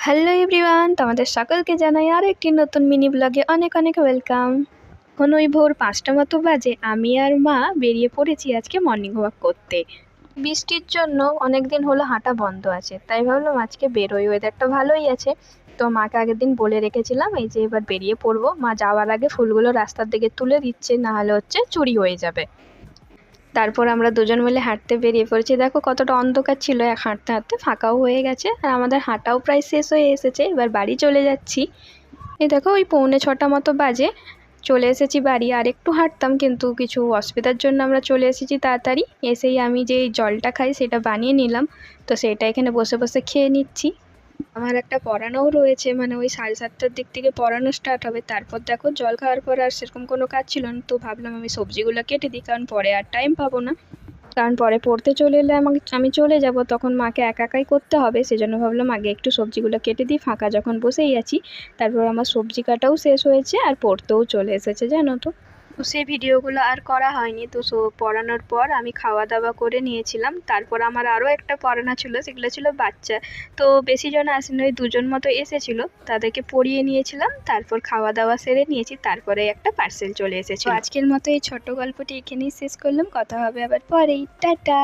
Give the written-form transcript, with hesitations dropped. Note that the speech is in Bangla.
হ্যালো এভরিওয়ান, তোমাদের সকলকে জানাই আর একটি নতুন মিনি ব্লগে অনেক অনেক ওয়েলকাম। এখন ওই ভোর 5টা মতো বাজে, আমি আর মা বেরিয়ে পড়েছি আজকে মর্নিং ওয়াক করতে। বৃষ্টির জন্য অনেক দিন হলো হাঁটা বন্ধ আছে, তাই ভাবলাম আজকে বেরোই, ওয়েদারটা ভালোই আছে। তো মাকে আগের দিন বলে রেখেছিলাম এই যে এবার বেরিয়ে পড়বো। মা যাওয়ার আগে ফুলগুলো রাস্তার দিকে তুলে দিচ্ছে, না হলে হচ্ছে চুরি হয়ে যাবে। তারপর আমরা দুজন মিলে হাঁটতে বেরিয়ে পড়েছি। দেখো কতটা অন্ধকার ছিল, এক হাঁটতে হাঁটতে ফাঁকাও হয়ে গেছে আর আমাদের হাঁটাও প্রায় শেষ হয়ে এসেছে। এবার বাড়ি চলে যাচ্ছি। এই দেখো ওই 5:45 মতো বাজে, চলে এসেছি বাড়ি। আর একটু হাঁটতাম, কিন্তু কিছু অসুবিধার জন্য আমরা চলে এসেছি তাড়াতাড়ি। এসেই আমি যে জলটা খাই সেটা বানিয়ে নিলাম, তো সেটা এখানে বসে বসে খেয়ে নিচ্ছি। আমার একটা পড়ানোও রয়েছে, মানে ওই 7:30টার দিক থেকে পড়ানো স্টার্ট হবে। তারপর দেখো জল খাওয়ার পর আর সেরকম কোনো কাজ ছিল না, তো ভাবলাম আমি সবজিগুলো কেটে দিই, কারণ পরে আর টাইম পাবো না। কারণ পরে পড়তে চলে এলে আমি চলে যাব, তখন মাকে একা একাই করতে হবে। সেজন্য ভাবলাম আগে একটু সবজিগুলো কেটে দিই, ফাঁকা যখন বসেই আছি। তারপর আমার সবজি কাটাও শেষ হয়েছে আর পড়তেও চলে এসেছে, জানো তো। তো সেই ভিডিওগুলো আর করা হয়নি। তো পড়ানোর পর আমি খাওয়া দাওয়া করে নিয়েছিলাম। তারপর আমার আরও একটা পড়ানো ছিল, সেগুলো ছিল বাচ্চা। তো বেশি জন আসেনি, ওই 2জন মতো এসেছিলো, তাদেরকে পড়িয়ে নিয়েছিলাম। তারপর খাওয়া দাওয়া সেরে নিয়েছি, তারপরে একটা পার্সেল চলে এসেছে। আজকের মতো এই ছোট্ট গল্পটি এখানেই শেষ করলাম, কথা হবে আবার পরেই, টাটা।